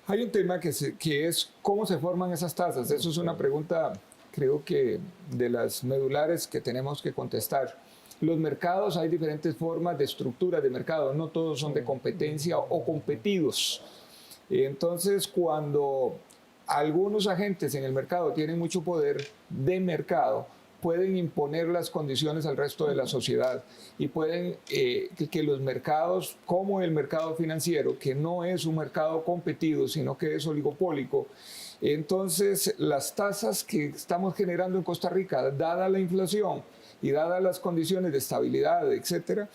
Hay un tema que es cómo se forman esas tasas. Eso es una pregunta, creo que de las medulares que tenemos que contestar. Los mercados, hay diferentes formas de estructura de mercado, no todos son de competencia o competidos. Entonces, cuando algunos agentes en el mercado tienen mucho poder de mercado, pueden imponer las condiciones al resto de la sociedad y pueden que los mercados, como el mercado financiero, que no es un mercado competido, sino que es oligopólico, entonces las tasas que estamos generando en Costa Rica, dada la inflación y dadas las condiciones de estabilidad, etcétera,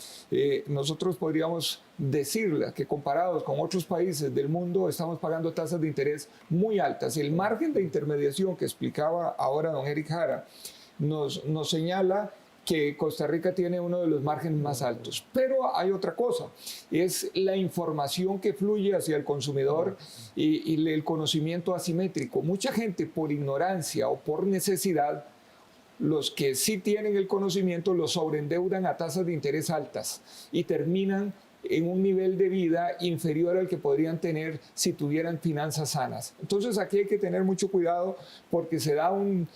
nosotros podríamos decirle que comparados con otros países del mundo estamos pagando tasas de interés muy altas. El margen de intermediación que explicaba ahora don Eric Jara nos señala que Costa Rica tiene uno de los márgenes más altos. Pero hay otra cosa, es la información que fluye hacia el consumidor y el conocimiento asimétrico. Mucha gente por ignorancia o por necesidad, los que sí tienen el conocimiento los sobreendeudan a tasas de interés altas y terminan en un nivel de vida inferior al que podrían tener si tuvieran finanzas sanas. Entonces aquí hay que tener mucho cuidado porque se da un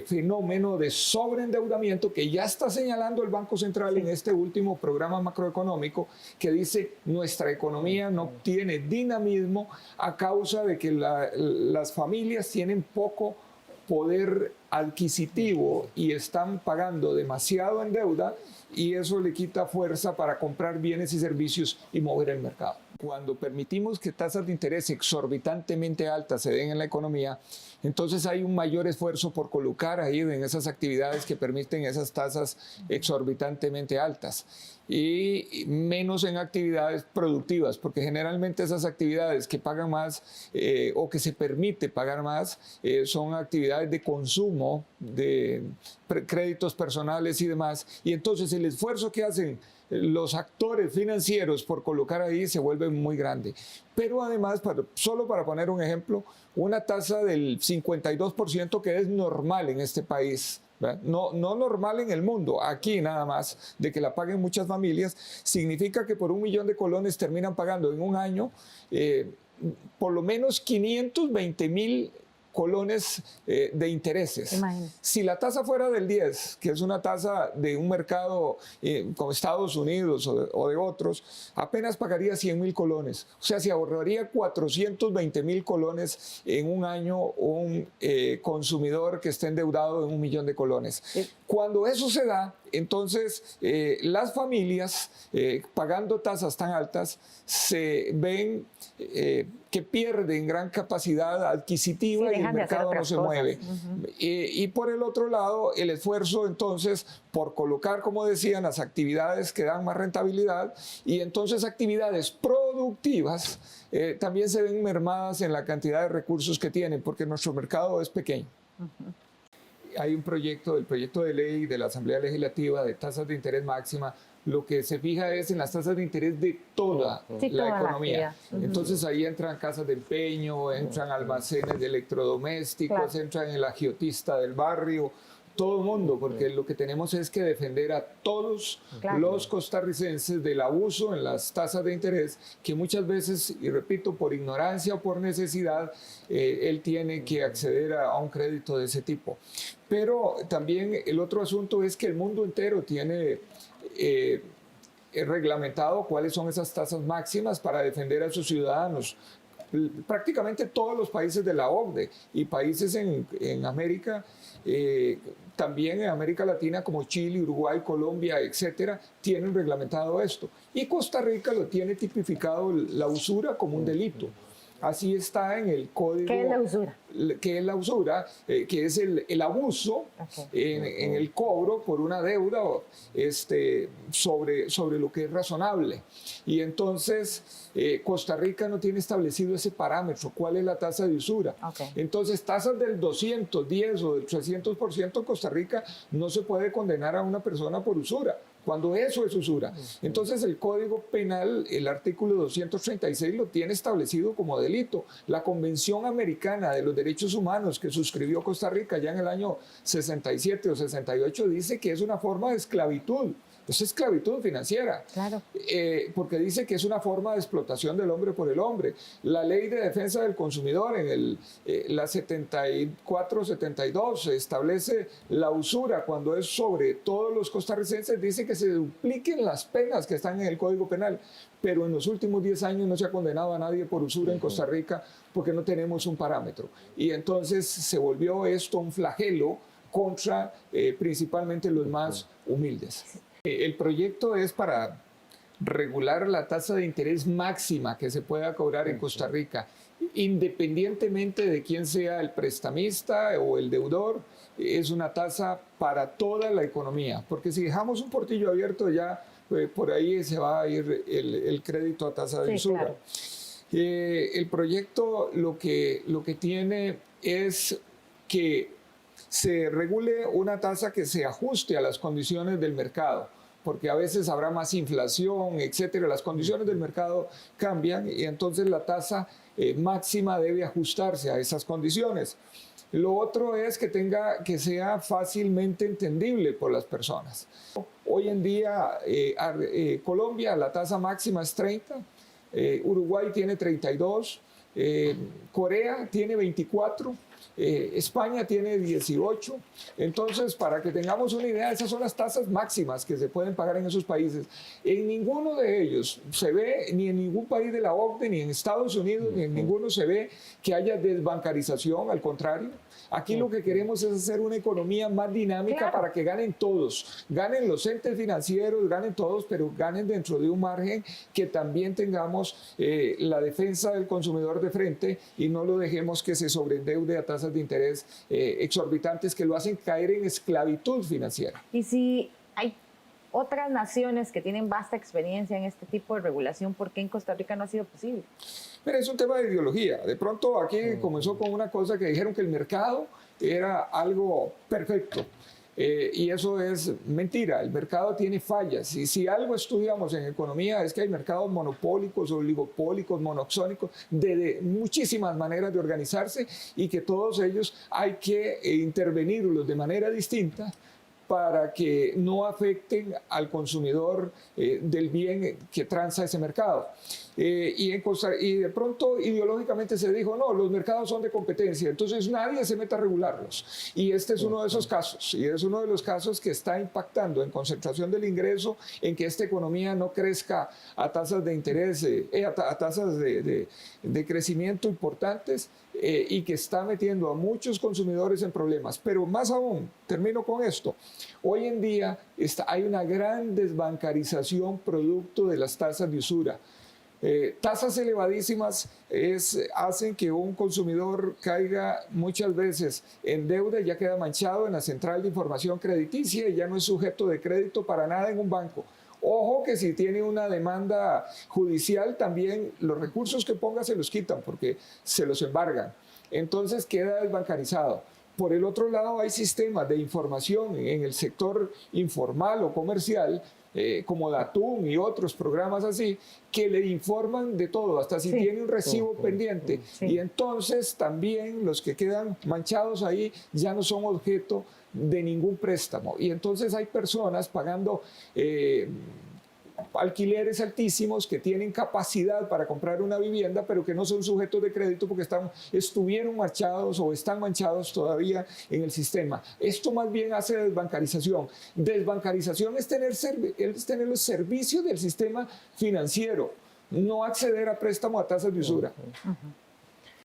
fenómeno de sobreendeudamiento que ya está señalando el Banco Central en este último programa macroeconómico, que dice nuestra economía no tiene dinamismo a causa de que las familias tienen poco poder adquisitivo y están pagando demasiado en deuda, y eso le quita fuerza para comprar bienes y servicios y mover el mercado. Cuando permitimos que tasas de interés exorbitantemente altas se den en la economía, entonces hay un mayor esfuerzo por colocar ahí en esas actividades que permiten esas tasas exorbitantemente altas y menos en actividades productivas, porque generalmente esas actividades que pagan más o que se permite pagar más son actividades de consumo, de créditos personales y demás, y entonces el esfuerzo que hacen los actores financieros por colocar ahí se vuelve muy grande. Pero además, solo para poner un ejemplo, una tasa del 52% que es normal en este país, no normal en el mundo, aquí nada más, de que la paguen muchas familias, significa que por 1 millón de colones terminan pagando en un año por lo menos 520,000 colones de intereses. Imagínate. Si la tasa fuera del 10, que es una tasa de un mercado como Estados Unidos o de otros, apenas pagaría 100,000 colones. O sea, se ahorraría 420,000 colones en un año un consumidor que esté endeudado en 1 millón de colones. Cuando eso se da, entonces las familias pagando tasas tan altas se ven que pierden gran capacidad adquisitiva y el mercado no se mueve. Y por el otro lado, el esfuerzo entonces por colocar, como decían, las actividades que dan más rentabilidad y entonces actividades productivas también se ven mermadas en la cantidad de recursos que tienen porque nuestro mercado es pequeño. Hay un proyecto, el proyecto de ley de la Asamblea Legislativa de tasas de interés máxima. Lo que se fija es en las tasas de interés de toda la economía. Entonces ahí entran casas de empeño, entran almacenes de electrodomésticos, entran el agiotista del barrio, todo el mundo, porque lo que tenemos es que defender a todos los costarricenses del abuso en las tasas de interés, que muchas veces, y repito, por ignorancia o por necesidad, él tiene que acceder a un crédito de ese tipo. Pero también el otro asunto es que el mundo entero tiene reglamentado cuáles son esas tasas máximas para defender a sus ciudadanos. Prácticamente todos los países de la OCDE y países en América, también en América Latina como Chile, Uruguay, Colombia, etcétera, tienen reglamentado esto. Y Costa Rica lo tiene tipificado la usura como un delito. Así está en el código. ¿Qué es la usura? ¿Qué es la usura? Que es el abuso en el cobro por una deuda sobre lo que es razonable. Y entonces Costa Rica no tiene establecido ese parámetro. ¿Cuál es la tasa de usura? Entonces tasas del 210 o del 300% en Costa Rica no se puede condenar a una persona por usura, cuando eso es usura. Entonces el Código Penal, el artículo 236, lo tiene establecido como delito. La Convención Americana de los Derechos Humanos que suscribió Costa Rica ya en el año 67 o 68 dice que es una forma de esclavitud Es esclavitud financiera, Claro. porque dice que es una forma de explotación del hombre por el hombre. La ley de defensa del consumidor, la 74-72, establece la usura cuando es sobre todos los costarricenses, dice que se dupliquen las penas que están en el Código Penal, pero en los últimos 10 años no se ha condenado a nadie por usura en Costa Rica porque no tenemos un parámetro. Y entonces se volvió esto un flagelo contra principalmente los más humildes. El proyecto es para regular la tasa de interés máxima que se pueda cobrar en Costa Rica, independientemente de quién sea el prestamista o el deudor. Es una tasa para toda la economía, porque si dejamos un portillo abierto ya por ahí se va a ir el crédito a tasa de usura. Claro. El proyecto lo que tiene es que se regule una tasa que se ajuste a las condiciones del mercado, porque a veces habrá más inflación, etcétera. Las condiciones del mercado cambian y entonces la tasa máxima debe ajustarse a esas condiciones. Lo otro es que sea fácilmente entendible por las personas. Hoy en día, Colombia, la tasa máxima es 30, Uruguay tiene 32, Corea tiene 24, España tiene 18. Entonces, para que tengamos una idea, esas son las tasas máximas que se pueden pagar en esos países. En ninguno de ellos se ve, ni en ningún país de la OCDE, ni en Estados Unidos, ni en ninguno se ve que haya desbancarización, al contrario. Aquí lo que queremos es hacer una economía más dinámica para que ganen todos, ganen los entes financieros, ganen todos, pero ganen dentro de un margen que también tengamos la defensa del consumidor de frente y no lo dejemos que se sobreendeude a tasas de interés exorbitantes que lo hacen caer en esclavitud financiera. Y si hay otras naciones que tienen vasta experiencia en este tipo de regulación, ¿por qué en Costa Rica no ha sido posible? Mira, es un tema de ideología. De pronto aquí comenzó con una cosa que dijeron que el mercado era algo perfecto. Y eso es mentira. El mercado tiene fallas. Y si algo estudiamos en economía es que hay mercados monopólicos, oligopólicos, monoxónicos, de muchísimas maneras de organizarse y que todos ellos hay que intervenirlos de manera distinta para que no afecten al consumidor del bien que transa ese mercado. Y de pronto ideológicamente se dijo, no, los mercados son de competencia, entonces nadie se meta a regularlos. Y este es uno de esos casos, y es uno de los casos que está impactando en concentración del ingreso, en que esta economía no crezca a tasas de interés, a tasas de crecimiento importantes, y que está metiendo a muchos consumidores en problemas. Pero más aún, termino con esto, hoy en día hay una gran desbancarización producto de las tasas de usura. Tasas elevadísimas hacen que un consumidor caiga muchas veces en deuda, ya queda manchado en la central de información crediticia y ya no es sujeto de crédito para nada en un banco. Ojo que si tiene una demanda judicial también los recursos que ponga se los quitan porque se los embargan. Entonces queda desbancarizado. Por el otro lado hay sistemas de información en el sector informal o comercial como Datum y otros programas así, que le informan de todo, hasta si tiene un recibo pendiente. Y entonces también los que quedan manchados ahí ya no son objeto de ningún préstamo. Y entonces hay personas pagando alquileres altísimos que tienen capacidad para comprar una vivienda, pero que no son sujetos de crédito porque estuvieron manchados o están manchados todavía en el sistema. Esto más bien hace desbancarización. Desbancarización es tener los servicios del sistema financiero, no acceder a préstamo a tasas de usura.